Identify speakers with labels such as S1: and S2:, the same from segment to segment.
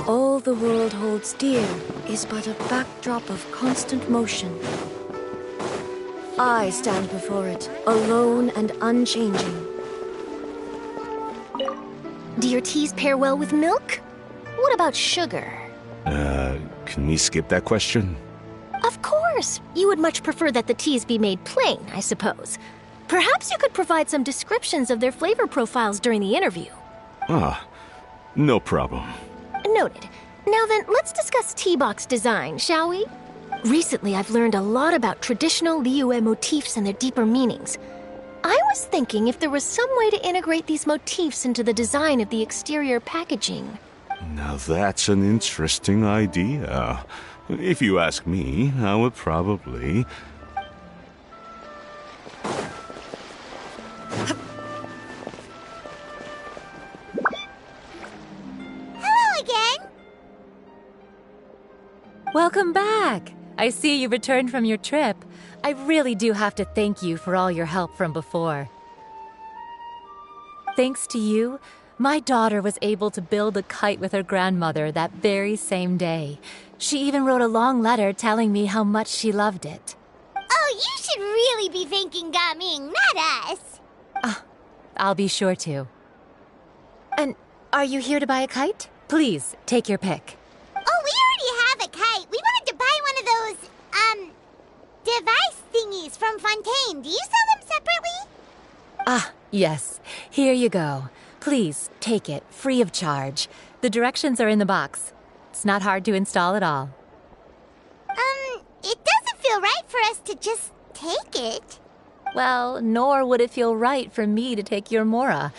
S1: All the world holds dear is but a backdrop of constant motion. I stand before it, alone and unchanging.
S2: Do your teas pair well with milk? What about sugar?
S3: Can we skip that question?
S2: Of course! You would much prefer that the teas be made plain, I suppose. Perhaps you could provide some descriptions of their flavor profiles during the interview.
S3: Ah, no problem.
S2: Noted. Now then, let's discuss tea box design, shall we? Recently, I've learned a lot about traditional Liyue motifs and their deeper meanings. I was thinking if there was some way to integrate these motifs into the design of the exterior packaging.
S3: Now that's an interesting idea. If you ask me, I would probably...
S4: Hello again!
S5: Welcome back! I see you returned from your trip. I really do have to thank you for all your help from before. Thanks to you, my daughter was able to build a kite with her grandmother that very same day. She even wrote a long letter telling me how much she loved it.
S4: Oh, you should really be thanking Gaming, not us!
S5: I'll be sure to. And are you here to buy a kite? Please, take your pick.
S4: Oh, we already have a kite. We wanted to buy one of those, device thingies from Fontaine. Do you sell them separately?
S5: Ah, yes. Here you go. Please, take it, free of charge. The directions are in the box. It's not hard to install at all.
S4: It doesn't feel right for us to just take it.
S5: Well, nor would it feel right for me to take your Mora.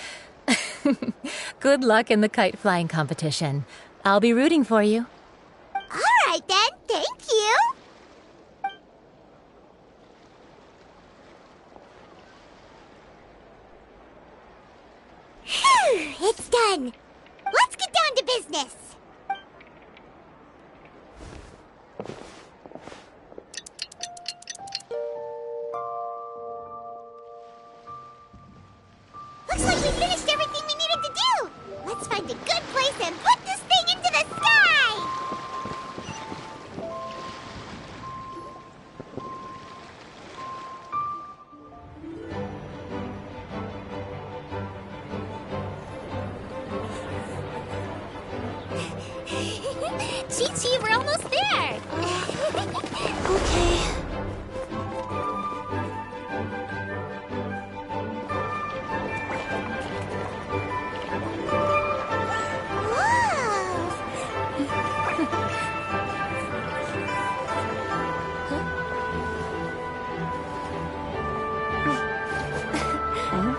S5: Good luck in the kite flying competition. I'll be rooting for you.
S4: All right then, thank you. Phew, it's done. Let's get down to business. Looks like we finished everything we needed to do. Let's find a good place and put this thing into the sky. Chi-Chi, we're almost there.
S1: Okay.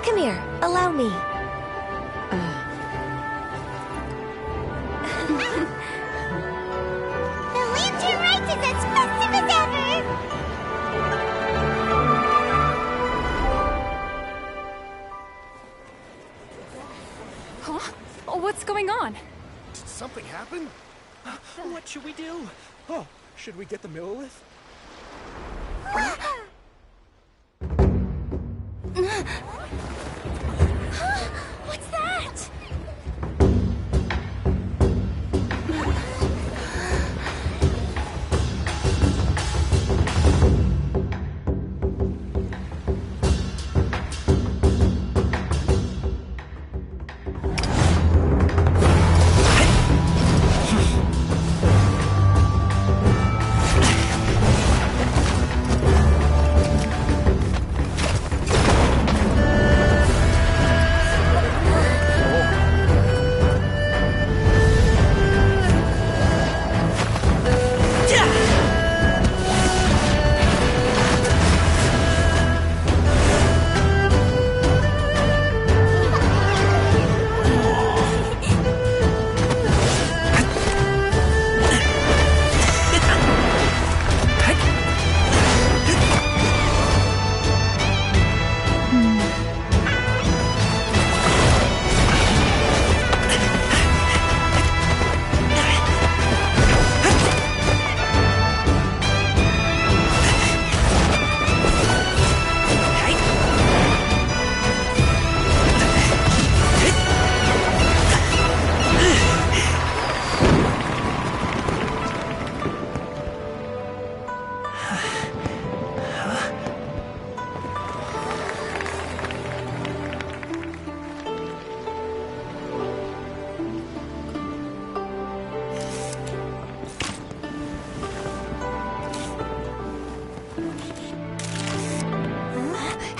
S1: Come here, allow me.
S4: The lantern rite is as festive as ever!
S6: Huh? Oh, what's going on?
S7: Did something happen? What should we do? Oh, should we get the Millilith?
S6: What's that?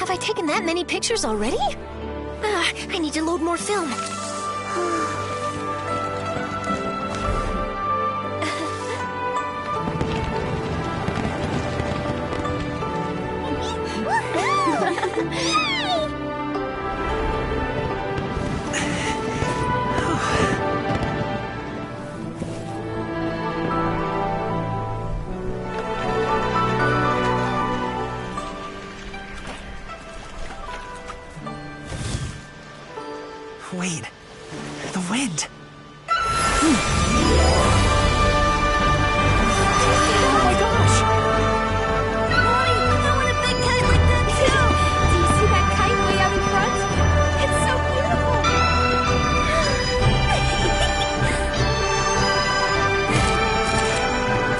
S2: Have I taken that many pictures already? I need to load more film.
S8: Wait, the wind.
S6: Oh my gosh!
S4: Mommy, I want a big kite like that too!
S6: Do you see that kite way out in front? It's so beautiful!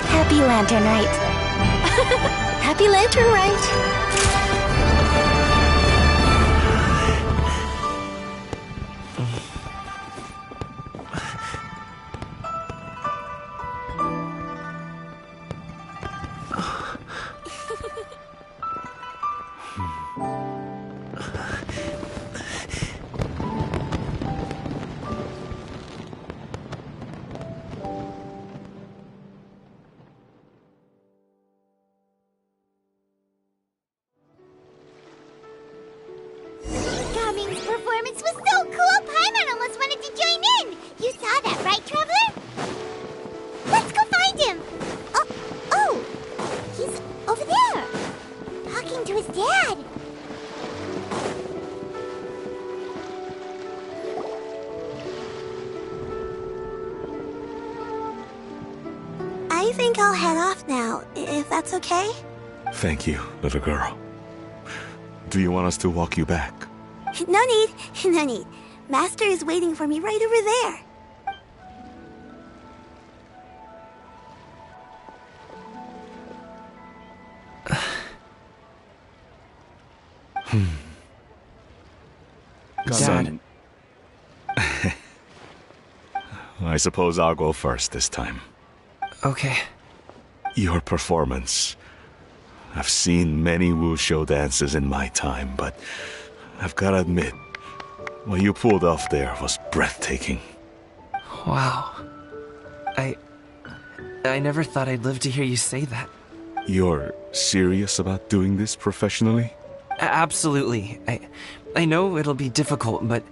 S2: Happy Lantern Rite. Happy Lantern Rite.
S4: Gaming's performance was so cool, Paimon almost wanted to join in! You saw that, right, Traveler? Let's go find him! Oh! He's over there! Talking to his dad! I think I'll head off now, if that's okay?
S3: Thank you, little girl. Do you want us to walk you back?
S4: No need, no need. Master is waiting for me right over there.
S8: Dad.
S3: I suppose I'll go first this time.
S8: Okay.
S3: Your performance. I've seen many wushou dances in my time, but I've gotta admit, what you pulled off there was breathtaking.
S8: Wow. I never thought I'd live to hear you say that.
S3: You're serious about doing this professionally?
S8: Absolutely. I know it'll be difficult, but...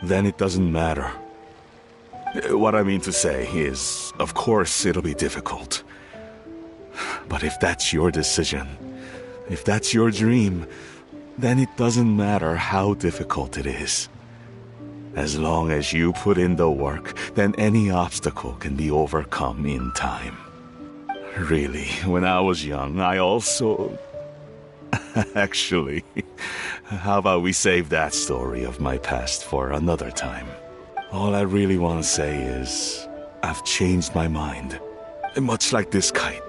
S3: Then it doesn't matter. What I mean to say is, of course it'll be difficult. But if that's your decision, if that's your dream, then it doesn't matter how difficult it is. As long as you put in the work, then any obstacle can be overcome in time. Really, when I was young, I also... Actually, how about we save that story of my past for another time? All I really want to say is, I've changed my mind. Much like this kite,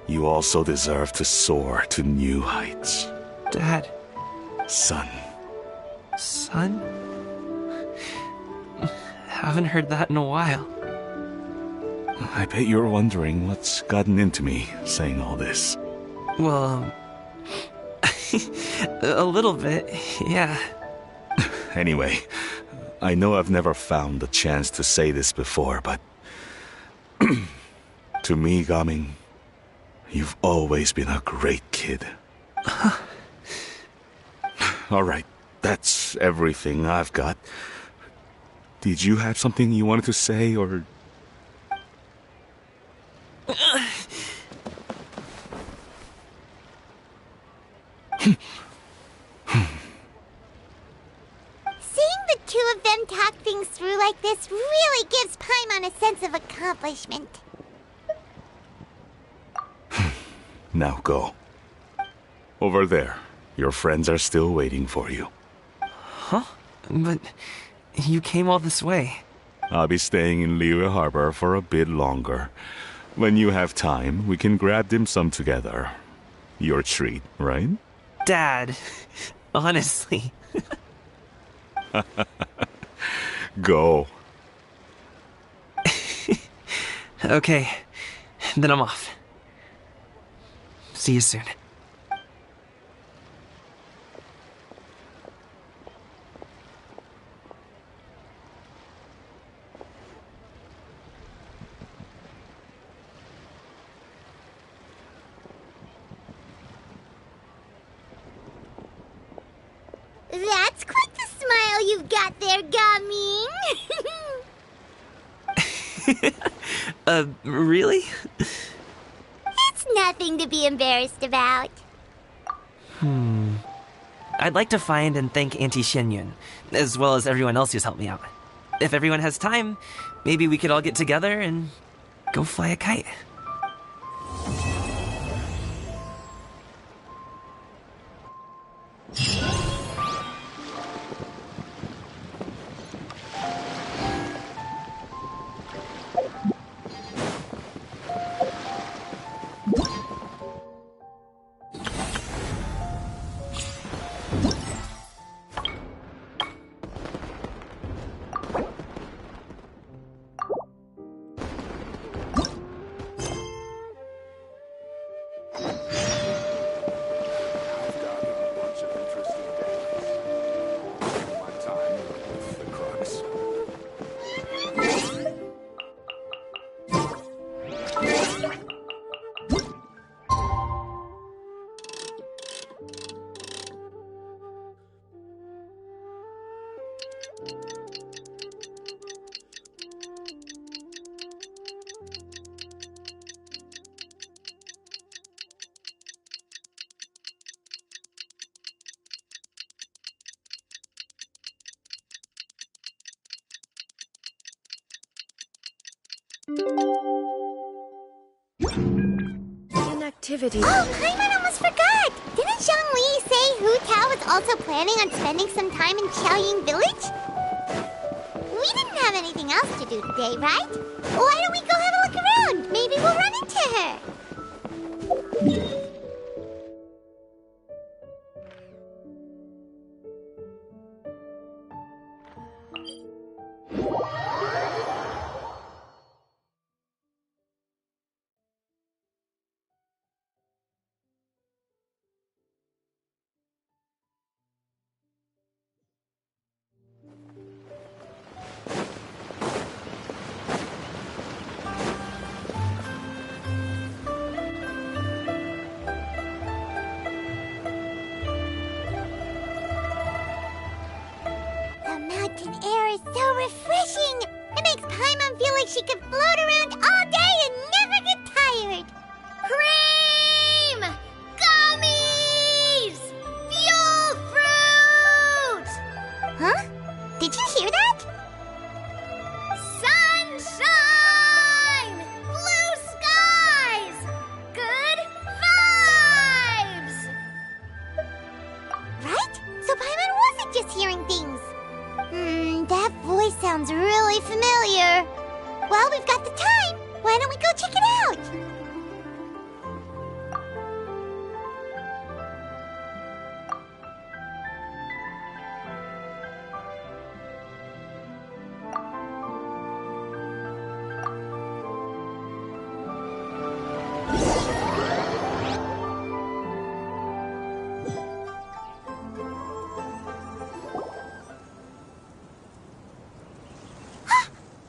S3: you also deserve to soar to new heights.
S8: Dad.
S3: Son.
S8: Son? Haven't heard that in a while.
S3: I bet you're wondering what's gotten into me saying all this.
S8: Well, a little bit, yeah.
S3: Anyway, I know I've never found the chance to say this before, but... to me, Gaming, you've always been a great kid. Alright, that's everything I've got. Did you have something you wanted to say, or...
S4: Seeing the two of them talk things through like this really gives Paimon a sense of accomplishment.
S3: Now go. Over there. Your friends are still waiting for you.
S8: Huh? But you came all this way.
S3: I'll be staying in Liyue Harbor for a bit longer. When you have time, we can grab dim sum together. Your treat, right?
S8: Dad, honestly.
S3: Go.
S8: Okay, then I'm off. See you soon.
S4: you've got there, Gummy.
S8: Really?
S4: It's nothing to be embarrassed about.
S8: I'd like to find and thank Auntie Xianyun, as well as everyone else who's helped me out. If everyone has time, maybe we could all get together and go fly a kite.
S3: I've got a bunch of interesting days. My time with the crux.
S1: Inactivity.
S4: Oh, Paimon almost forgot! Didn't Zhongli say Hu Tao was also planning on spending some time in Xiaoying Village? We didn't have anything else to do today, right? Why don't we go have a look around? Maybe we'll run into her. The mountain air is so refreshing. It makes Paimon feel like she could float around all day and never get tired. Cream! Gummies! Fuel fruit! Huh? Did you hear that? Sunshine! Blue skies! Good vibes! Right? So Paimon wasn't just hearing things. That voice sounds really familiar. Well, we've got the time. Why don't we go check it out?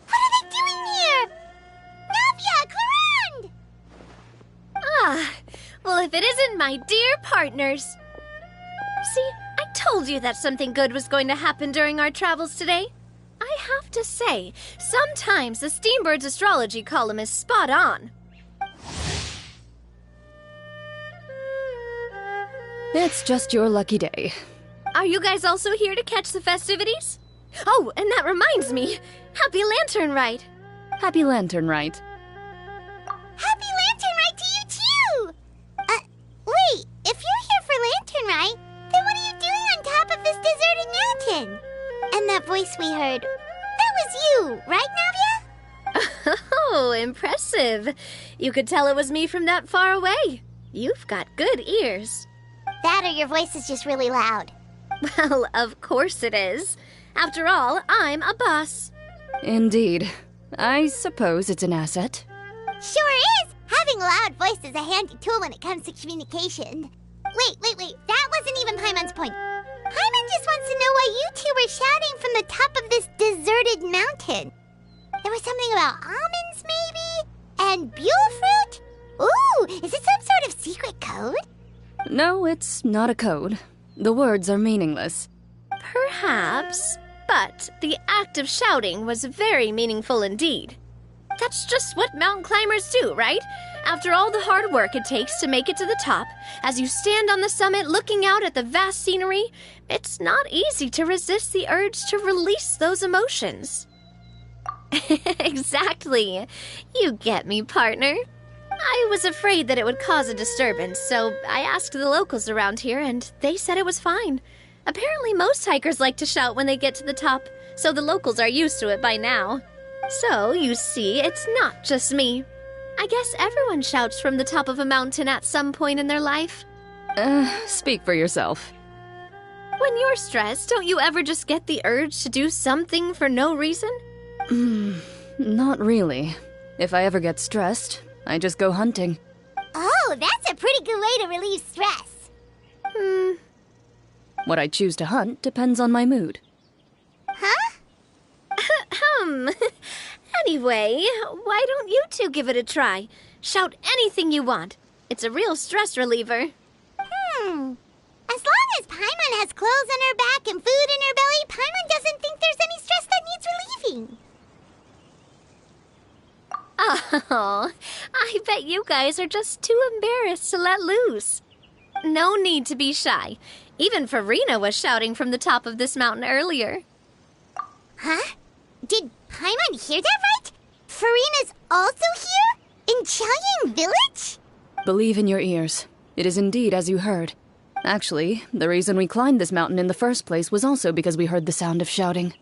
S4: What are they doing here? Navia, Clarande!
S2: Ah, well, if it isn't my dear partners. See, I told you that something good was going to happen during our travels today. I have to say, sometimes the Steambird's astrology column is spot on.
S6: It's just your lucky day.
S2: Are you guys also here to catch the festivities? Oh, and that reminds me. Happy Lantern Rite.
S6: Happy Lantern Rite.
S4: Happy Lantern Rite to you, too! Wait, if you're here for Lantern Rite, then what are you doing on top of this deserted mountain? And that voice we heard, that was you, right, Navia?
S2: Oh, impressive. You could tell it was me from that far away. You've got good ears.
S4: That or your voice is just really loud.
S2: Well, of course it is. After all, I'm a boss.
S6: Indeed. I suppose it's an asset.
S4: Sure is! Having a loud voice is a handy tool when it comes to communication. Wait. That wasn't even Paimon's point. Paimon just wants to know why you two were shouting from the top of this deserted mountain. There was something about almonds, maybe? And buell fruit? Ooh, is it some sort of secret code?
S6: No, it's not a code. The words are meaningless.
S2: Perhaps. But the act of shouting was very meaningful indeed. That's just what mountain climbers do, right? After all the hard work it takes to make it to the top, as you stand on the summit looking out at the vast scenery, it's not easy to resist the urge to release those emotions. Exactly. You get me, partner. I was afraid that it would cause a disturbance, so I asked the locals around here, and they said it was fine. Apparently most hikers like to shout when they get to the top, so the locals are used to it by now. So, you see, it's not just me. I guess everyone shouts from the top of a mountain at some point in their life.
S9: Speak for yourself.
S2: When you're stressed, don't you ever just get the urge to do something for no reason?
S9: Not really. If I ever get stressed, I just go hunting.
S4: Oh, that's a pretty good way to relieve stress.
S9: What I choose to hunt depends on my mood.
S4: Huh?
S2: Anyway, why don't you two give it a try? Shout anything you want. It's a real stress reliever.
S4: As long as Paimon has clothes on her back and food in her belly, Paimon doesn't think there's any stress that needs relieving.
S2: Oh, I bet you guys are just too embarrassed to let loose. No need to be shy. Even Farina was shouting from the top of this mountain earlier.
S4: Huh? Did Paimon hear that right? Farina's also here? In Chaoyang Village?
S9: Believe in your ears. It is indeed as you heard. Actually, the reason we climbed this mountain in the first place was also because we heard the sound of shouting.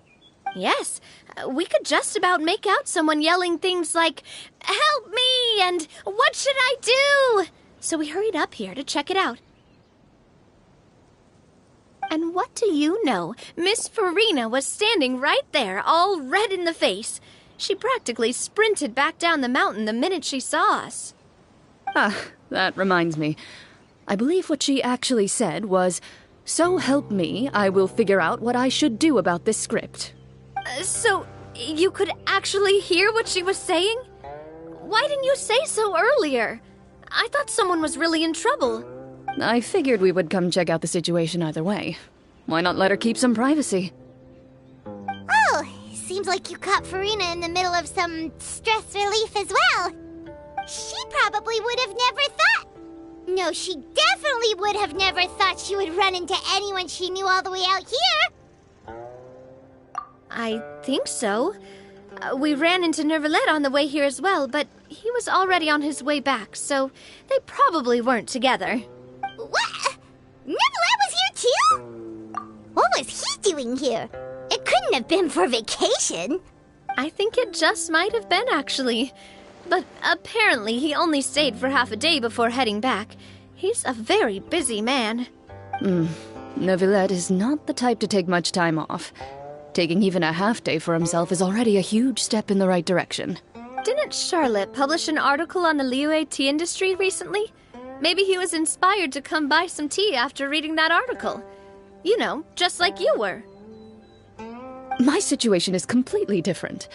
S2: Yes, we could just about make out someone yelling things like, "Help me!" and "What should I do?" So we hurried up here to check it out. And what do you know? Miss Farina was standing right there, all red in the face. She practically sprinted back down the mountain the minute she saw us.
S9: That reminds me. I believe what she actually said was, "So help me, I will figure out what I should do about this script."
S2: So, you could actually hear what she was saying? Why didn't you say so earlier? I thought someone was really in trouble.
S9: I figured we would come check out the situation either way. Why not let her keep some privacy?
S4: Oh, seems like you caught Farina in the middle of some stress relief as well. She probably would have never thought. No, she definitely would have never thought she would run into anyone she knew all the way out here.
S2: I think so. We ran into Nervalet on the way here as well, but he was already on his way back, so they probably weren't together.
S4: What? Nervalet was here too? What was he doing here? It couldn't have been for vacation.
S2: I think it just might have been, actually. But apparently he only stayed for half a day before heading back. He's a very busy man.
S9: Nervalet is not the type to take much time off. Taking even a half day for himself is already a huge step in the right direction.
S2: Didn't Charlotte publish an article on the Liyue tea industry recently? Maybe he was inspired to come buy some tea after reading that article. You know, just like you were.
S9: My situation is completely different.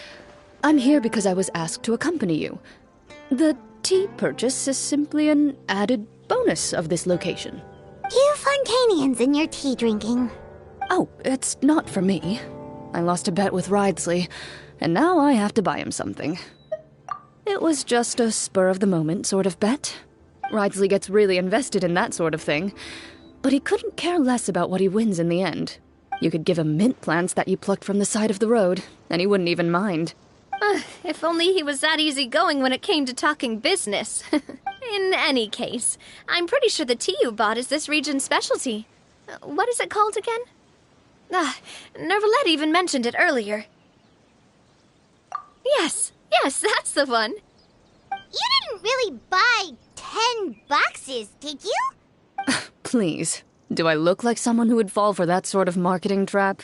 S9: I'm here because I was asked to accompany you. The tea purchase is simply an added bonus of this location.
S4: You Fontanians and your tea drinking.
S9: Oh, it's not for me. I lost a bet with Ridesley, and now I have to buy him something. It was just a spur-of-the-moment sort of bet. Ridesley gets really invested in that sort of thing, but he couldn't care less about what he wins in the end. You could give him mint plants that you plucked from the side of the road, and he wouldn't even mind.
S2: If only he was that easygoing when it came to talking business. In any case, I'm pretty sure the tea you bought is this region's specialty. What is it called again? Nervalet even mentioned it earlier. Yes, that's the one.
S4: You didn't really buy 10 boxes, did you?
S9: Please, do I look like someone who would fall for that sort of marketing trap?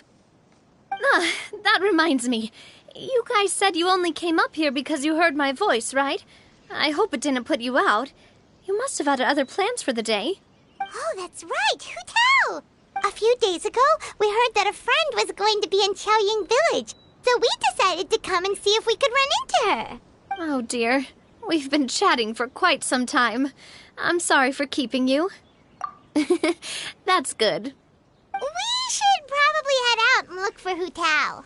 S2: That reminds me. You guys said you only came up here because you heard my voice, right? I hope it didn't put you out. You must have had other plans for the day.
S4: Oh, that's right. Who tell? A few days ago, we heard that a friend was going to be in Chaoyang Village, so we decided to come and see if we could run into her.
S2: Oh dear. We've been chatting for quite some time. I'm sorry for keeping you. That's good.
S4: We should probably head out. look for Hu Tao.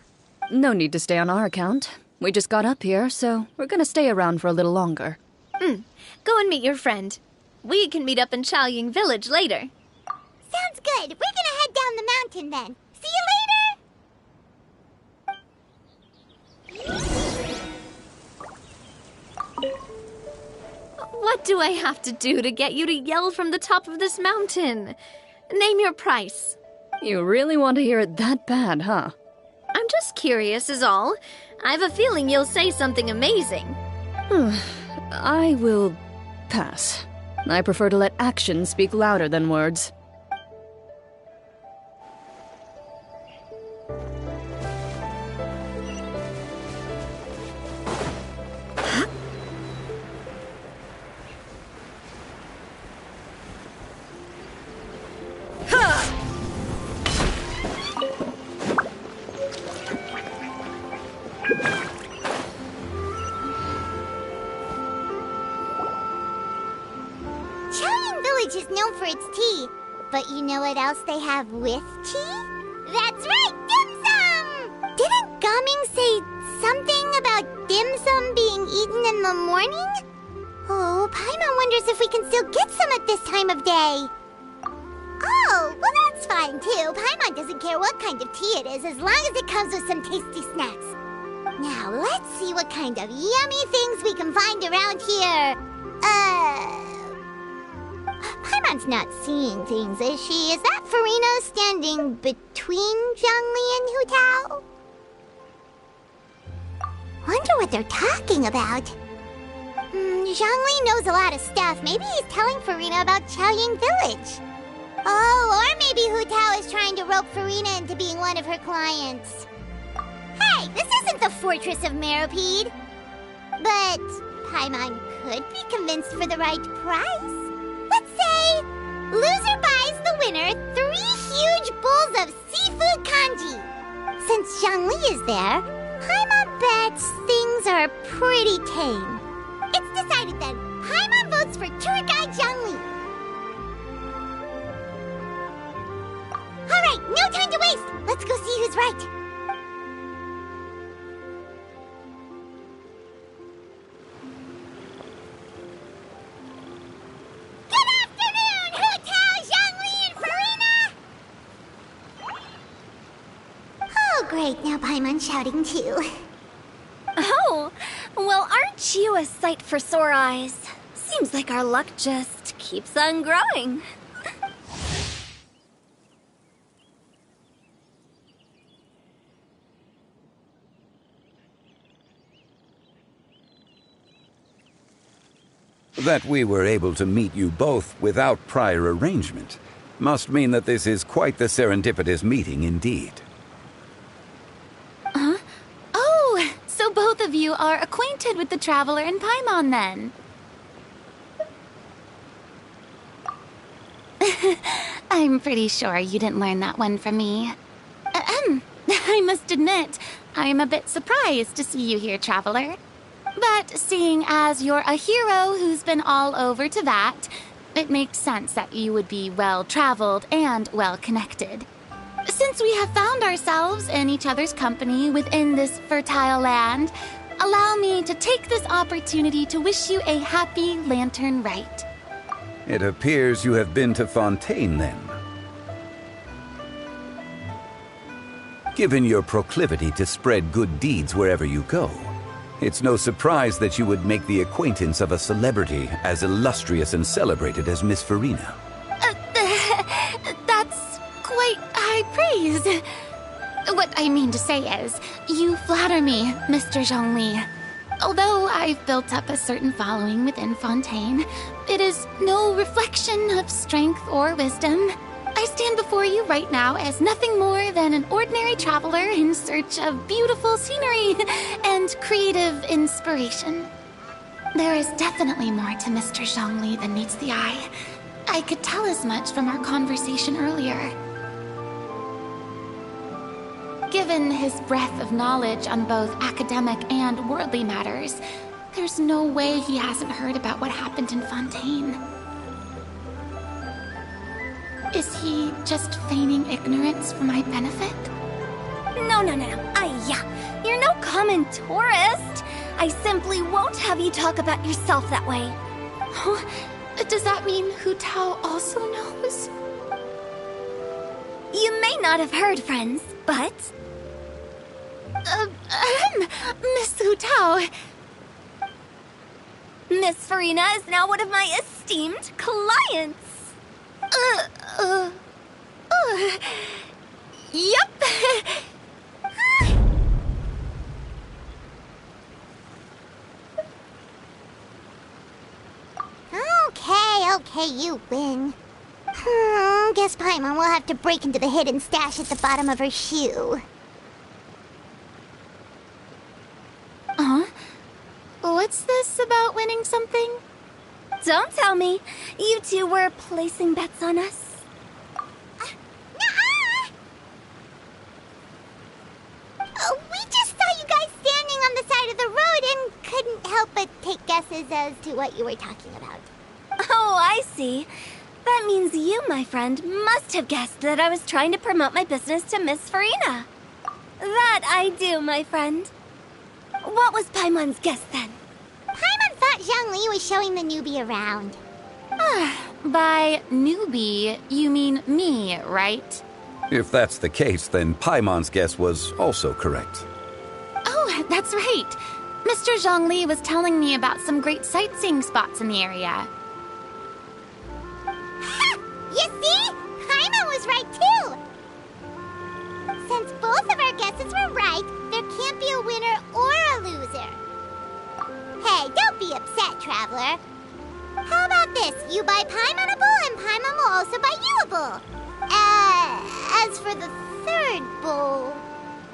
S9: No need to stay on our account. We just got up here, so we're gonna stay around for a little longer.
S2: Go and meet your friend. We can meet up in Chaoying Village later.
S4: Sounds good. We're gonna head down the mountain then. See you later!
S2: What do I have to do to get you to yell from the top of this mountain? Name your price.
S9: You really want to hear it that bad, huh?
S2: I'm just curious is all. I have a feeling you'll say something amazing.
S9: I will pass. I prefer to let actions speak louder than words.
S4: Chaoying Village is known for its tea. But you know what else they have with tea? That's right, dim sum! Didn't Gaming say something about dim sum being eaten in the morning? Oh, Paimon wonders if we can still get some at this time of day. Oh, well that's fine too. Paimon doesn't care what kind of tea it is as long as it comes with some tasty snacks. Now let's see what kind of yummy things we can find around here. Paimon's not seeing things, is she? Is that Farina standing between Zhongli and Hu Tao? Wonder what they're talking about. Zhongli knows a lot of stuff. Maybe he's telling Farina about Chaoying Village. Oh, or maybe Hu Tao is trying to rope Farina into being one of her clients. Hey, this isn't the Fortress of Meropide. But Paimon could be convinced for the right price. Let's say, loser buys the winner 3 huge bowls of seafood kanji. Since Zhongli is there, Paimon bets things are pretty tame. It's decided then. Paimon votes for tour guide Zhongli. All right, no time to waste. Let's go see who's right. Great, now Paimon's shouting too.
S2: Oh, well, aren't you a sight for sore eyes? Seems like our luck just keeps on growing.
S10: That we were able to meet you both without prior arrangement must mean that this is quite the serendipitous meeting indeed.
S5: So both of you are acquainted with the Traveler and Paimon, then? I'm pretty sure you didn't learn that one from me. I must admit, I'm a bit surprised to see you here, Traveler. But seeing as you're a hero who's been all over Teyvat, it makes sense that you would be well-traveled and well-connected. Since we have found ourselves in each other's company within this fertile land, allow me to take this opportunity to wish you a happy Lantern Rite.
S10: It appears you have been to Fontaine, then. Given your proclivity to spread good deeds wherever you go, it's no surprise that you would make the acquaintance of a celebrity as illustrious and celebrated as Miss Farina.
S5: That's quite high praise. What I mean to say is, you flatter me, Mr. Zhongli. Although I've built up a certain following within Fontaine, it is no reflection of strength or wisdom. I stand before you right now as nothing more than an ordinary traveler in search of beautiful scenery and creative inspiration. There is definitely more to Mr. Zhongli than meets the eye. I could tell as much from our conversation earlier. Given his breadth of knowledge on both academic and worldly matters, there's no way he hasn't heard about what happened in Fontaine. Is he just feigning ignorance for my benefit?
S2: No. Yeah. You're no common tourist. I simply won't have you talk about yourself that way.
S5: Huh? Does that mean Hu Tao also knows?
S2: You may not have heard, friends, but...
S5: Miss Hu Tao.
S2: Miss Farina is now one of my esteemed clients.
S5: Yep.
S4: Okay, you win. Guess Paimon will have to break into the hidden stash at the bottom of her shoe.
S5: What's this about winning something?
S2: Don't tell me. You two were placing bets on us.
S4: We just saw you guys standing on the side of the road and couldn't help but take guesses as to what you were talking about.
S2: Oh, I see. That means you, my friend, must have guessed that I was trying to promote my business to Miss Farina. That I do, my friend. What was Paimon's guess then?
S4: Paimon thought Zhongli was showing the newbie around.
S5: By newbie, you mean me, right?
S10: If that's the case, then Paimon's guess was also correct.
S5: Oh, that's right. Mr. Zhongli was telling me about some great sightseeing spots in the area.
S4: You see? Paimon was right too! Since both of our guesses were right, there can't be a winner or a loser. Hey, don't be upset, Traveler. How about this? You buy Paimon a bowl and Paimon will also buy you a bowl. As for the third bowl...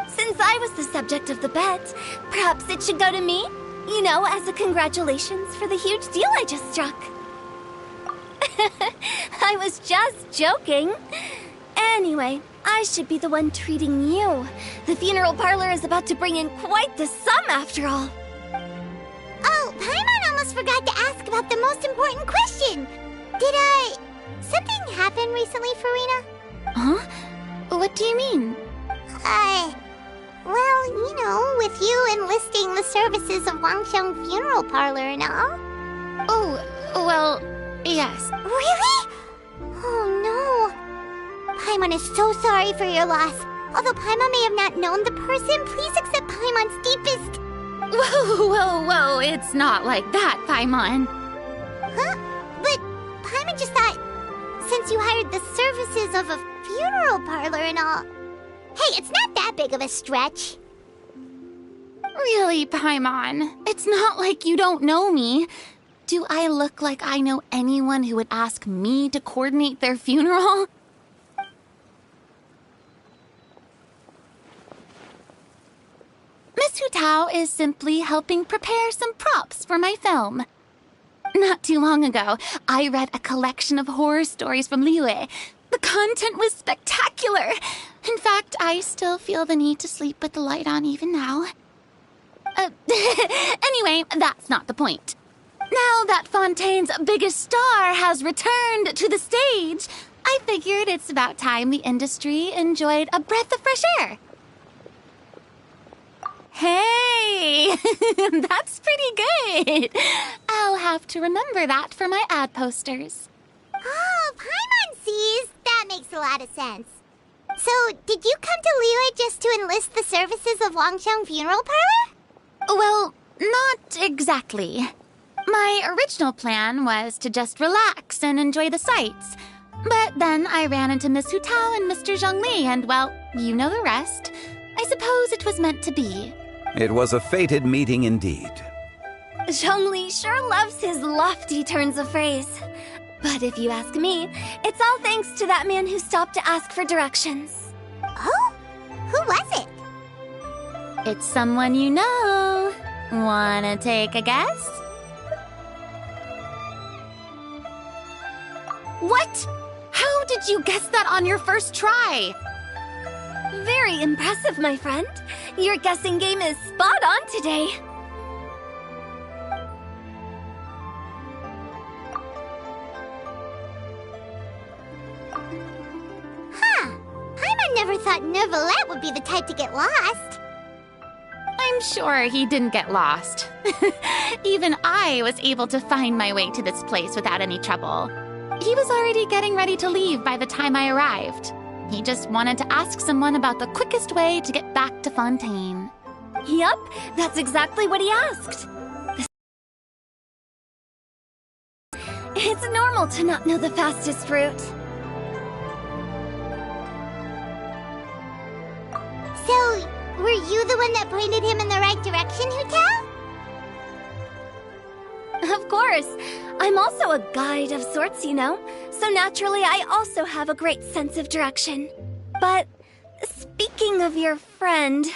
S2: Since I was the subject of the bet, perhaps it should go to me? You know, as a congratulations for the huge deal I just struck. I was just joking. Anyway, I should be the one treating you. The funeral parlor is about to bring in quite the sum after all.
S4: Oh, Paimon almost forgot to ask about the most important question. Something happen recently, Farina?
S5: Huh? What do you mean?
S4: Well, you know, with you enlisting the services of Wangsheng Funeral Parlor and all.
S5: Oh, well, yes.
S4: Really? Oh, no. Paimon is so sorry for your loss. Although Paimon may have not known the person, please accept Paimon's deepest...
S5: Whoa, it's not like that, Paimon.
S4: Huh? But Paimon just thought, since you hired the services of a funeral parlor and all... Hey, it's not that big of a stretch.
S5: Really, Paimon? It's not like you don't know me. Do I look like I know anyone who would ask me to coordinate their funeral? Miss Hu Tao is simply helping prepare some props for my film. Not too long ago, I read a collection of horror stories from Liyue. The content was spectacular. In fact, I still feel the need to sleep with the light on even now. Anyway, that's not the point. Now that Fontaine's biggest star has returned to the stage, I figured it's about time the industry enjoyed a breath of fresh air. Hey, that's pretty good. I'll have to remember that for my ad posters.
S4: Oh, Paimon sees. That makes a lot of sense. So, did you come to Liyue just to enlist the services of Wangsheng Funeral Parlor?
S5: Well, not exactly. My original plan was to just relax and enjoy the sights. But then I ran into Miss Hu Tao and Mr. Zhongli, and well, you know the rest. I suppose it was meant to be.
S10: It was a fated meeting indeed.
S2: Zhongli sure loves his lofty turns of phrase. But if you ask me, it's all thanks to that man who stopped to ask for directions.
S4: Oh? Who was it?
S5: It's someone you know. Wanna take a guess? What? How did you guess that on your first try?
S2: Very impressive, my friend. Your guessing game is spot on today.
S4: never thought Neuvillette would be the type to get lost.
S5: I'm sure he didn't get lost. Even I was able to find my way to this place without any trouble. He was already getting ready to leave by the time I arrived. He just wanted to ask someone about the quickest way to get back to Fontaine.
S2: Yup, that's exactly what he asked. It's normal to not know the fastest route.
S4: So, were you the one that pointed him in the right direction, Hutel?
S2: Of course. I'm also a guide of sorts, you know. So naturally, I also have a great sense of direction. But speaking of your friend...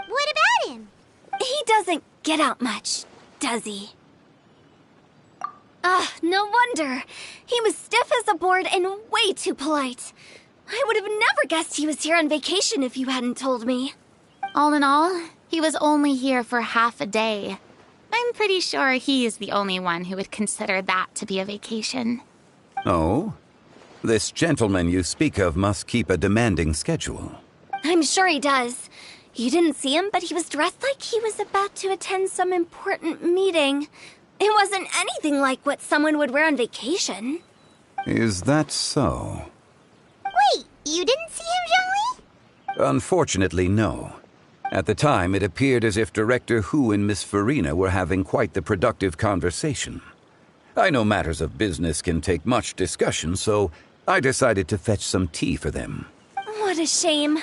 S4: What about him?
S2: He doesn't get out much, does he? No wonder. He was stiff as a board and way too polite. I would have never guessed he was here on vacation if you hadn't told me.
S5: All in all, he was only here for half a day. I'm pretty sure he is the only one who would consider that to be a vacation.
S10: Oh? This gentleman you speak of must keep a demanding schedule.
S2: I'm sure he does. You didn't see him, but he was dressed like he was about to attend some important meeting. It wasn't anything like what someone would wear on vacation.
S10: Is that so?
S4: Wait, you didn't see him, Zhongli?
S10: Unfortunately, no. At the time, it appeared as if Director Hu and Miss Farina were having quite the productive conversation. I know matters of business can take much discussion, so I decided to fetch some tea for them.
S2: What a shame.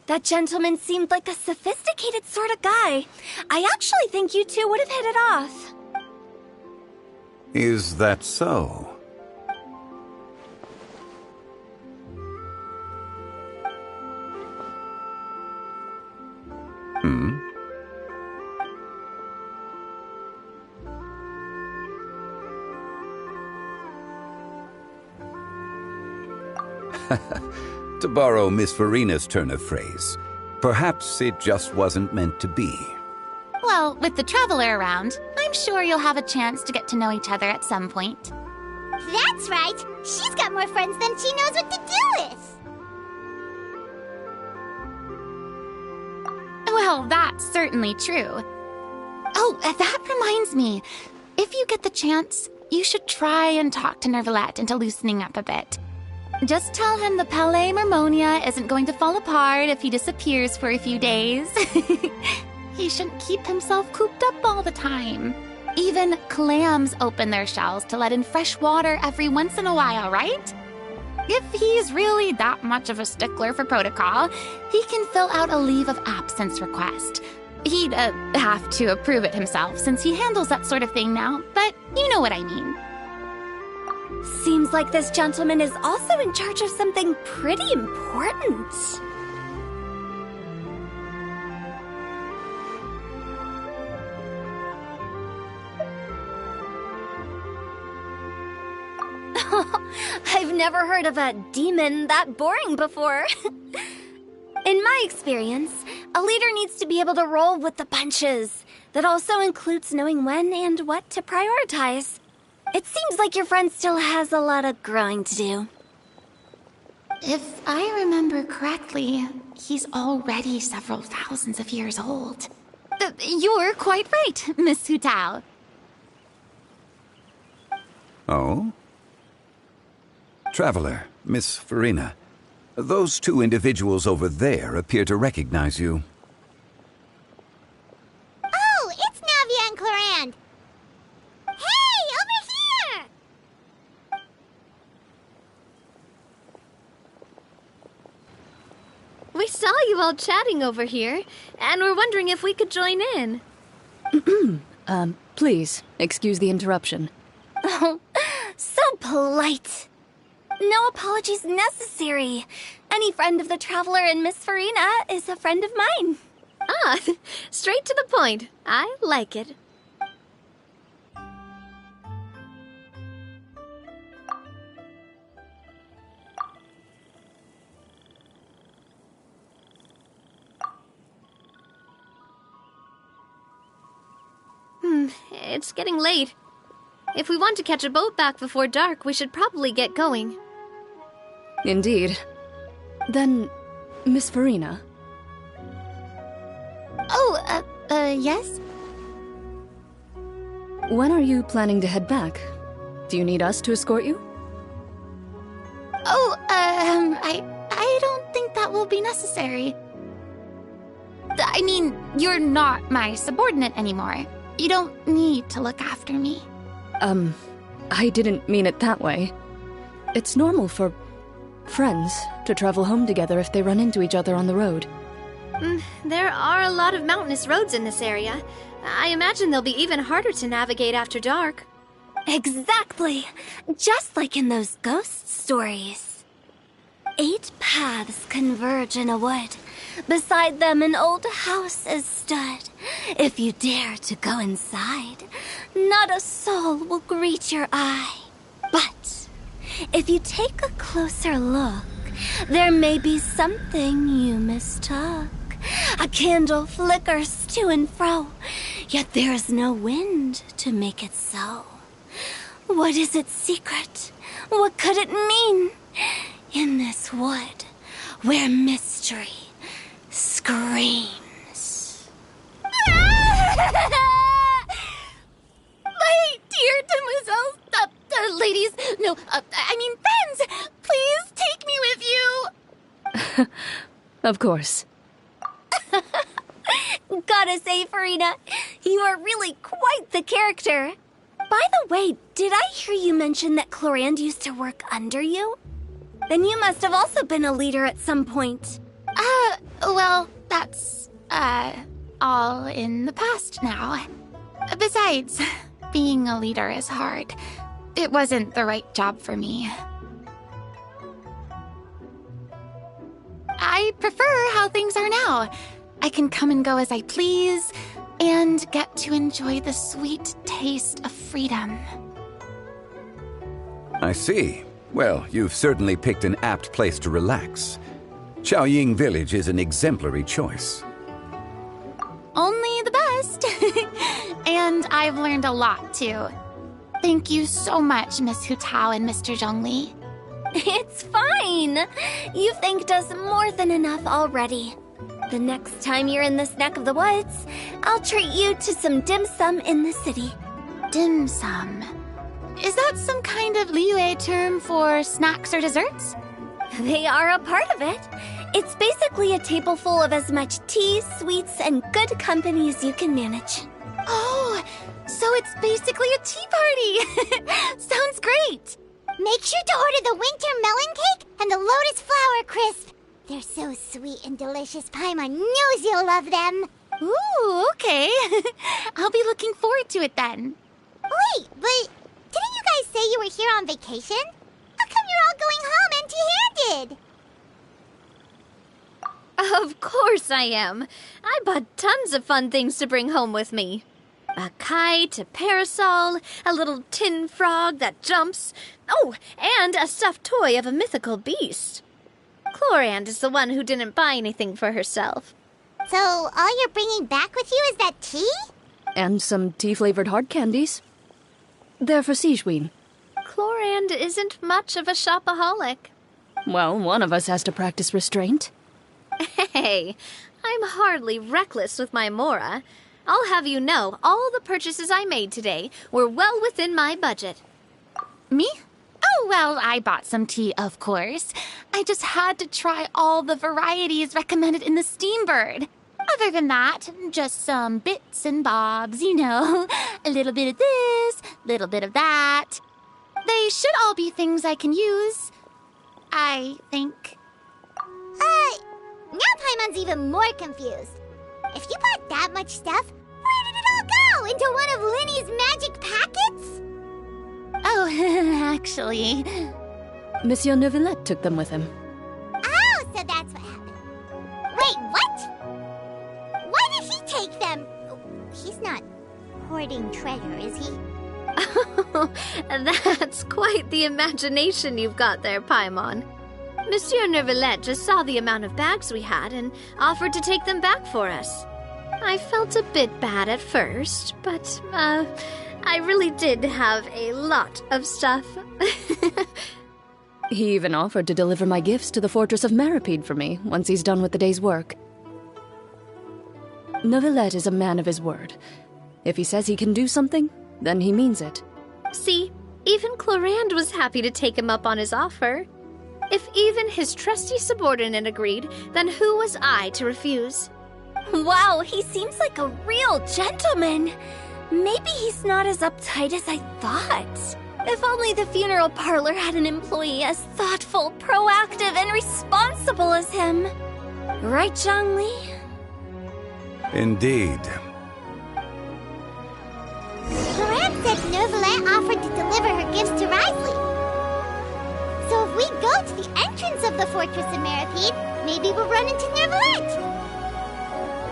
S2: That gentleman seemed like a sophisticated sort of guy. I actually think you two would have hit it off.
S10: Is that so? To borrow Miss Farina's turn of phrase, perhaps it just wasn't meant to be.
S5: Well, with the Traveler around, I'm sure you'll have a chance to get to know each other at some point.
S4: That's right. She's got more friends than she knows what to do with.
S5: Well, that's certainly true. Oh, that reminds me. If you get the chance, you should try and talk to Neuvillette into loosening up a bit. Just tell him the Palais Mermonia isn't going to fall apart if he disappears for a few days. He shouldn't keep himself cooped up all the time. Even clams open their shells to let in fresh water every once in a while, right? If he's really that much of a stickler for protocol, he can fill out a leave of absence request. He'd have to approve it himself since he handles that sort of thing now, but you know what I mean.
S2: Seems like this gentleman is also in charge of something pretty important. I've never heard of a demon that boring before. In my experience, a leader needs to be able to roll with the punches. That also includes knowing when and what to prioritize. It seems like your friend still has a lot of growing to do.
S5: If I remember correctly, he's already several thousands of years old. You're quite right, Miss Hutao.
S10: Oh? Traveler, Miss Farina, those two individuals over there appear to recognize you.
S4: Oh, it's Navia and Clarand. Hey, over here!
S11: We saw you all chatting over here, and we're wondering if we could join in.
S9: Please, excuse the interruption.
S2: Oh, so polite. No apologies necessary. Any friend of the Traveler and Miss Farina is a friend of mine.
S11: Ah, straight to the point. I like it. It's getting late. If we want to catch a boat back before dark, we should probably get going.
S9: Indeed. Then, Miss Farina?
S5: Oh, yes?
S9: When are you planning to head back? Do you need us to escort you?
S5: Oh, I don't think that will be necessary. I mean, you're not my subordinate anymore. You don't need to look after me.
S9: I didn't mean it that way. It's normal for friends to travel home together if they run into each other on the road.
S11: There are a lot of mountainous roads in this area. I imagine they'll be even harder to navigate after dark.
S2: Exactly. Just like in those ghost stories. 8 paths converge in a wood. Beside them an old house is stood. If you dare to go inside, not a soul will greet your eye. But if you take a closer look, there may be something you mistook. A candle flickers to and fro, yet there is no wind to make it so. What is its secret? What could it mean? In this wood, where mystery screams.
S5: My dear demoiselles, ladies, no, I mean friends, please take me with you.
S9: Of course.
S2: Gotta say, Farina, you are really quite the character. By the way, did I hear you mention that Clorand used to work under you? Then you must have also been a leader at some point.
S5: Well, that's, all in the past now. Besides, being a leader is hard. It wasn't the right job for me. I prefer how things are now. I can come and go as I please, and get to enjoy the sweet taste of freedom.
S10: I see. Well, you've certainly picked an apt place to relax. Chaoying Village is an exemplary choice.
S5: Only the best. And I've learned a lot, too. Thank you so much, Miss Hu Tao and Mr. Zhongli.
S2: It's fine. You thanked us more than enough already. The next time you're in this neck of the woods, I'll treat you to some dim sum in the city.
S5: Dim sum? Is that some kind of Liyue term for snacks or desserts?
S2: They are a part of it. It's basically a table full of as much tea, sweets, and good company as you can manage.
S5: Oh, so it's basically a tea party. Sounds great.
S4: Make sure to order the winter melon cake and the lotus flower crisp. They're so sweet and delicious, Paimon knows you'll love them.
S5: Ooh, okay. I'll be looking forward to it then.
S4: Wait, but didn't you guys say you were here on vacation? How come you're all going home empty-handed?
S11: Of course I am. I bought tons of fun things to bring home with me. A kite, a parasol, a little tin frog that jumps. Oh, and a stuffed toy of a mythical beast. Clorand is the one who didn't buy anything for herself.
S4: So all you're bringing back with you is that tea?
S9: And some tea-flavored hard candies. They're for Sigewin.
S11: Clorand isn't much of a shopaholic.
S9: Well, one of us has to practice restraint.
S11: Hey, I'm hardly reckless with my Mora. I'll have you know, all the purchases I made today were well within my budget.
S5: Me? Oh, well, I bought some tea, of course. I just had to try all the varieties recommended in the Steambird. Other than that, just some bits and bobs, you know. A little bit of this, little bit of that. They should all be things I can use, I think.
S4: Now Paimon's even more confused. If you bought that much stuff, where did it all go? Into one of Linny's magic packets?
S5: Oh, actually...
S9: Monsieur Neuvillette took them with him.
S4: Oh, so that's what happened. Wait, what? Why did he take them? He's not hoarding treasure, is he?
S11: That's quite the imagination you've got there, Paimon. Monsieur Neuvillette just saw the amount of bags we had and offered to take them back for us. I felt a bit bad at first, but, I really did have a lot of stuff.
S9: He even offered to deliver my gifts to the Fortress of Meripede for me once he's done with the day's work. Neuvillette is a man of his word. If he says he can do something, then he means it.
S11: See, even Clorand was happy to take him up on his offer. If even his trusty subordinate agreed, then who was I to refuse?
S4: Wow, he seems like a real gentleman. Maybe he's not as uptight as I thought. If only the funeral parlor had an employee as thoughtful, proactive, and responsible as him. Right, Zhongli?
S10: Indeed.
S4: Clorand said Neuvillette offered to deliver her gifts to Risley. So if we go to the entrance of the Fortress of Meripede, maybe we'll run into Neuvillette.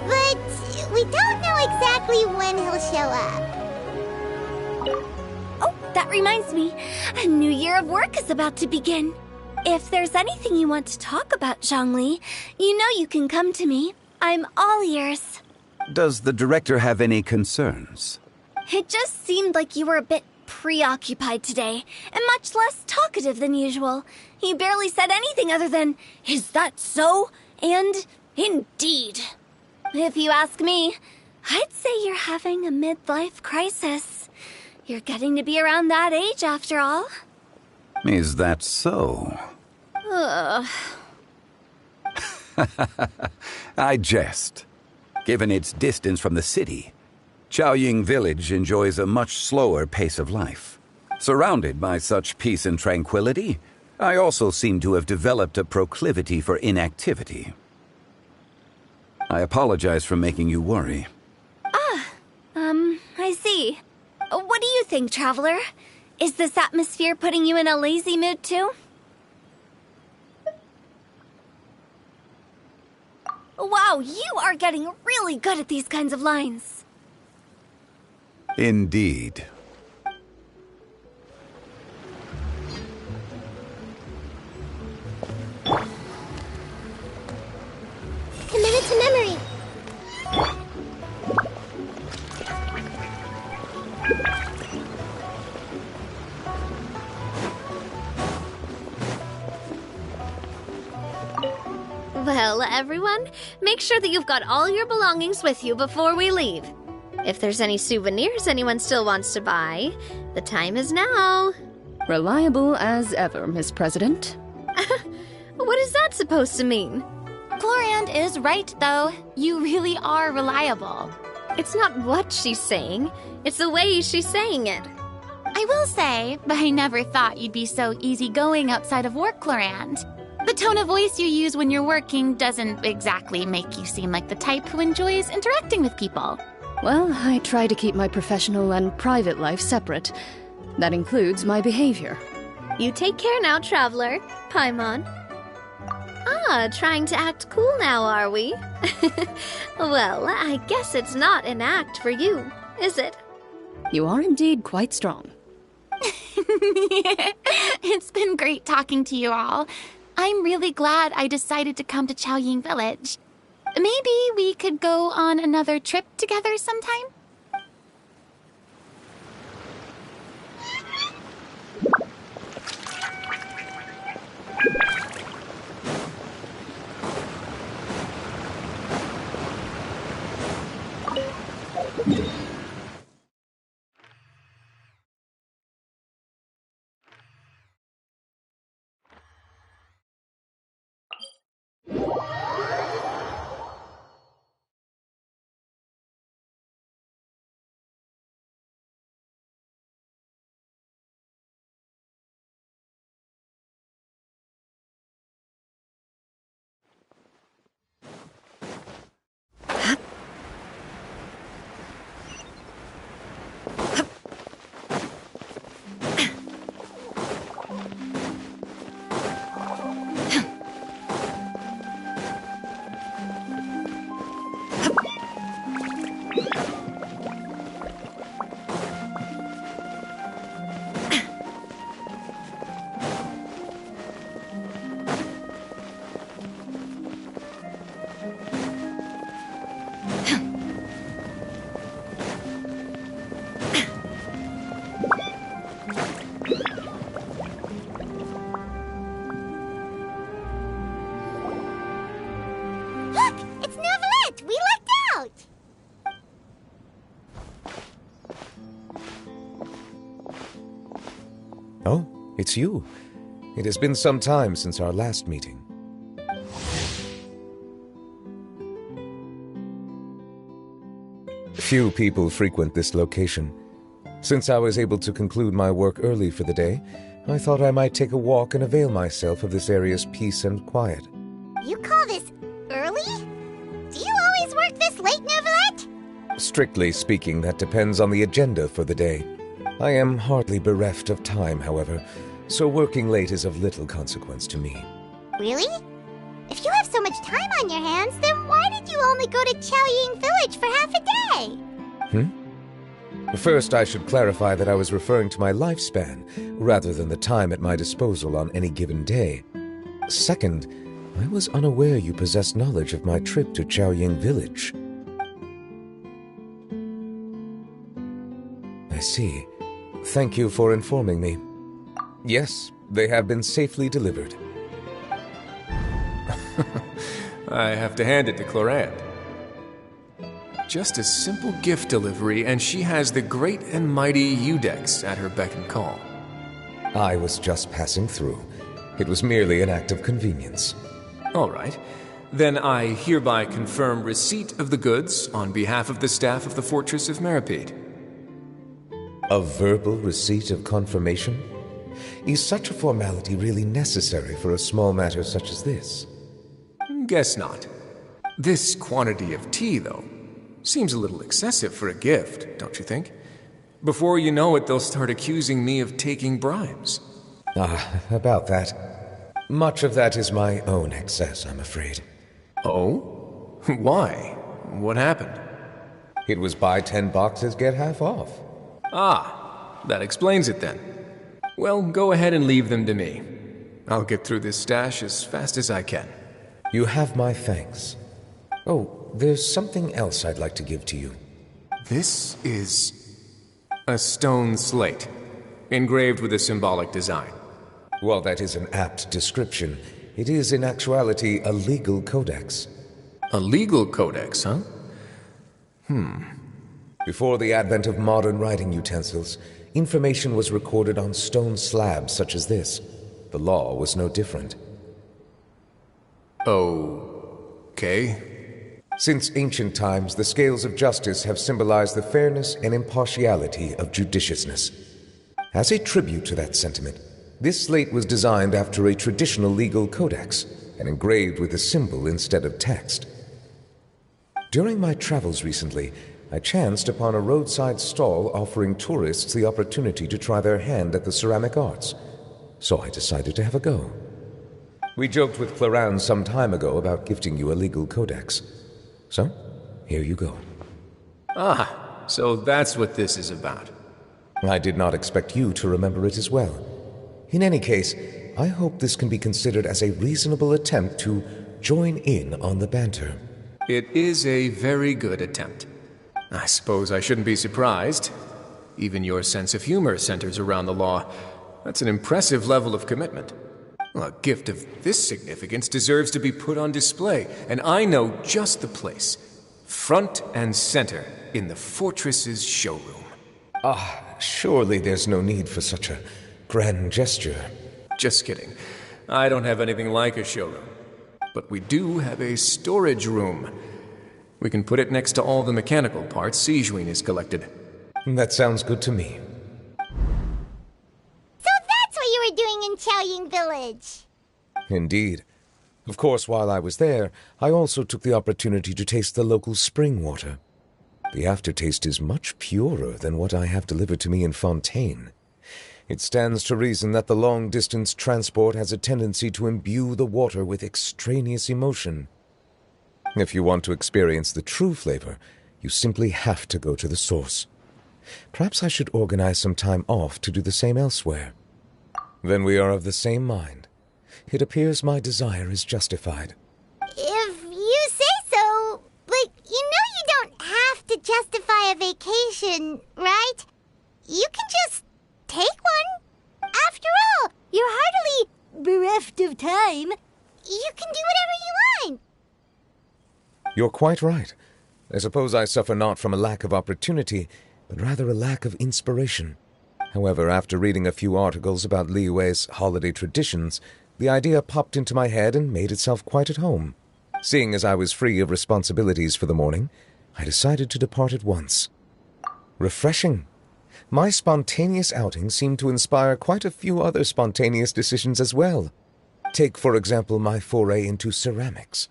S4: But we don't know exactly when he'll show up. Oh, that reminds me. A new year of work is about to begin. If there's anything you want to talk about, Zhongli, you know you can come to me. I'm all ears.
S10: Does the director have any concerns?
S4: It just seemed like you were a bit preoccupied today, and much less talkative than usual. You barely said anything other than, "Is that so?" and "Indeed." If you ask me, I'd say you're having a midlife crisis. You're getting to be around that age after all.
S10: Is that so?
S11: Ugh.
S10: I jest. Given its distance from the city, Chaoying Village enjoys a much slower pace of life. Surrounded by such peace and tranquility, I also seem to have developed a proclivity for inactivity. I apologize for making you worry.
S4: I see. What do you think, Traveler? Is this atmosphere putting you in a lazy mood too? Wow, you are getting really good at these kinds of lines.
S10: Indeed.
S4: Committed to memory.
S11: Well, everyone, make sure that you've got all your belongings with you before we leave. If there's any souvenirs anyone still wants to buy, the time is now.
S9: Reliable as ever, Miss President.
S11: What is that supposed to mean?
S5: Clorand is right, though. You really are reliable.
S11: It's not what she's saying, it's the way she's saying it.
S5: I will say, but I never thought you'd be so easygoing outside of work, Clorand. The tone of voice you use when you're working doesn't exactly make you seem like the type who enjoys interacting with people.
S9: Well, I try to keep my professional and private life separate. That includes my behavior.
S11: You take care now, Traveler. Paimon. Trying to act cool now, are we? Well, I guess it's not an act for you, is it?
S9: You are indeed quite strong.
S5: It's been great talking to you all. I'm really glad I decided to come to Chaoying Village. Maybe we could go on another trip together sometime?
S4: right! We lucked out!
S12: Oh, it's you. It has been some time since our last meeting. Few people frequent this location. Since I was able to conclude my work early for the day, I thought I might take a walk and avail myself of this area's peace and quiet.
S4: You call this early? Do you always work this late, Neverlet?
S12: Strictly speaking, that depends on the agenda for the day. I am hardly bereft of time, however, so working late is of little consequence to me.
S4: Really? If you have so much time on your hands, then why did you only go to Chaoying Village for half a day?
S12: First, I should clarify that I was referring to my lifespan, rather than the time at my disposal on any given day. Second, I was unaware you possessed knowledge of my trip to Chaoying Village. I see. Thank you for informing me. Yes, they have been safely delivered.
S7: I have to hand it to Clorinde. Just a simple gift delivery, and she has the great and mighty Udex at her beck and call.
S12: I was just passing through. It was merely an act of convenience.
S7: All right. Then I hereby confirm receipt of the goods on behalf of the staff of the Fortress of Meripede.
S12: A verbal receipt of confirmation? Is such a formality really necessary for a small matter such as this?
S7: Guess not. This quantity of tea, though, seems a little excessive for a gift, don't you think? Before you know it, they'll start accusing me of taking bribes.
S12: About that. Much of that is my own excess, I'm afraid.
S7: Oh? Why? What happened?
S12: It was buy 10 boxes, get half off.
S7: Ah, that explains it then. Well, go ahead and leave them to me. I'll get through this stash as fast as I can.
S12: You have my thanks. Oh, there's something else I'd like to give to you.
S7: This is a stone slate, engraved with a symbolic design.
S12: While that is an apt description, it is in actuality a legal codex.
S7: A legal codex, huh?
S12: Before the advent of modern writing utensils, information was recorded on stone slabs such as this. The law was no different.
S7: Okay.
S12: Since ancient times, the scales of justice have symbolized the fairness and impartiality of judiciousness. As a tribute to that sentiment, this slate was designed after a traditional legal codex and engraved with a symbol instead of text. During my travels recently, I chanced upon a roadside stall offering tourists the opportunity to try their hand at the ceramic arts, so I decided to have a go. We joked with Clorinde some time ago about gifting you a legal codex. So, here you go.
S7: Ah, so that's what this is about.
S12: I did not expect you to remember it as well. In any case, I hope this can be considered as a reasonable attempt to join in on the banter.
S7: It is a very good attempt. I suppose I shouldn't be surprised. Even your sense of humor centers around the law. That's an impressive level of commitment. A gift of this significance deserves to be put on display, and I know just the place. Front and center in the fortress's showroom.
S12: Surely there's no need for such a grand gesture.
S7: Just kidding. I don't have anything like a showroom. But we do have a storage room. We can put it next to all the mechanical parts Sijuin has collected.
S12: That sounds good to me.
S4: So that's what you were doing in Chaoying Village.
S12: Indeed. Of course, while I was there, I also took the opportunity to taste the local spring water. The aftertaste is much purer than what I have delivered to me in Fontaine. It stands to reason that the long-distance transport has a tendency to imbue the water with extraneous emotion. If you want to experience the true flavor, you simply have to go to the source. Perhaps I should organize some time off to do the same elsewhere. Then we are of the same mind. It appears my desire is justified.
S4: If you say so, but you don't have to justify a vacation, right? You can just take one. After all, you're hardly bereft of time. You can do whatever you want.
S12: You're quite right. I suppose I suffer not from a lack of opportunity, but rather a lack of inspiration. However, after reading a few articles about Liyue's holiday traditions, the idea popped into my head and made itself quite at home. Seeing as I was free of responsibilities for the morning, I decided to depart at once. Refreshing. My spontaneous outing seemed to inspire quite a few other spontaneous decisions as well. Take, for example, my foray into ceramics.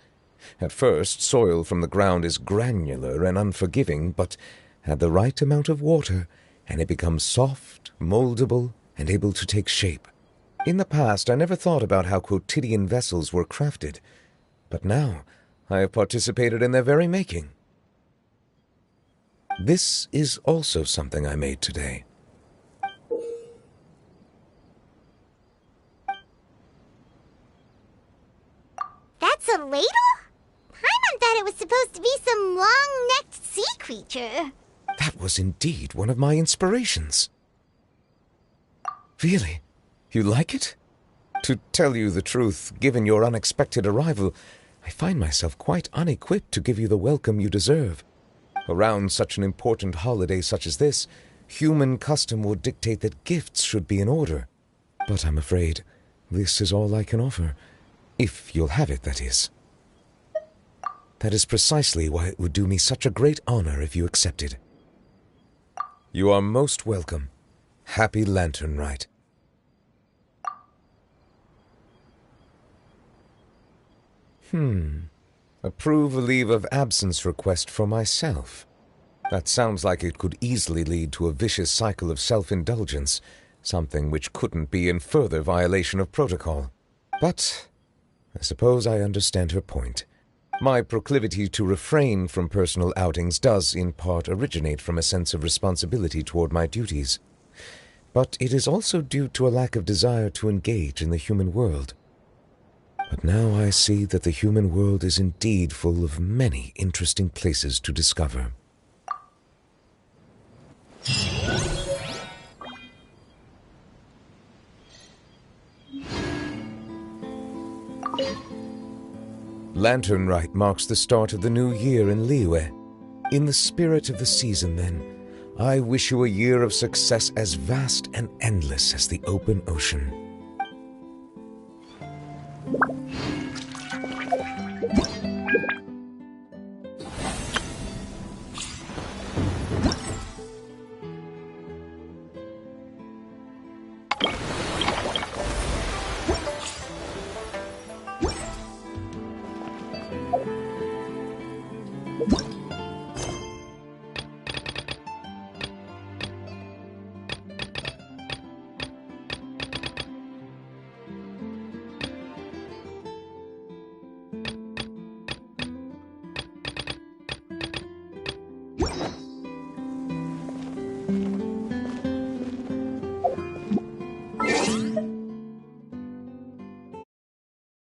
S12: At first, soil from the ground is granular and unforgiving, but add the right amount of water, and it becomes soft, moldable, and able to take shape. In the past, I never thought about how quotidian vessels were crafted, but now I have participated in their very making. This is also something I made today.
S4: That's a ladle? Paimon thought it was supposed to be some long-necked sea creature.
S12: That was indeed one of my inspirations. Really? You like it? To tell you the truth, given your unexpected arrival, I find myself quite unequipped to give you the welcome you deserve. Around such an important holiday such as this, human custom would dictate that gifts should be in order. But I'm afraid this is all I can offer. If you'll have it, that is. That is precisely why it would do me such a great honor if you accepted. You are most welcome. Happy Lantern Rite. Approve a leave of absence request for myself. That sounds like it could easily lead to a vicious cycle of self-indulgence, something which couldn't be in further violation of protocol. But I suppose I understand her point. My proclivity to refrain from personal outings does, in part, originate from a sense of responsibility toward my duties. But it is also due to a lack of desire to engage in the human world. But now I see that the human world is indeed full of many interesting places to discover. Lantern Rite marks the start of the new year in Liyue. In the spirit of the season, then, I wish you a year of success as vast and endless as the open ocean.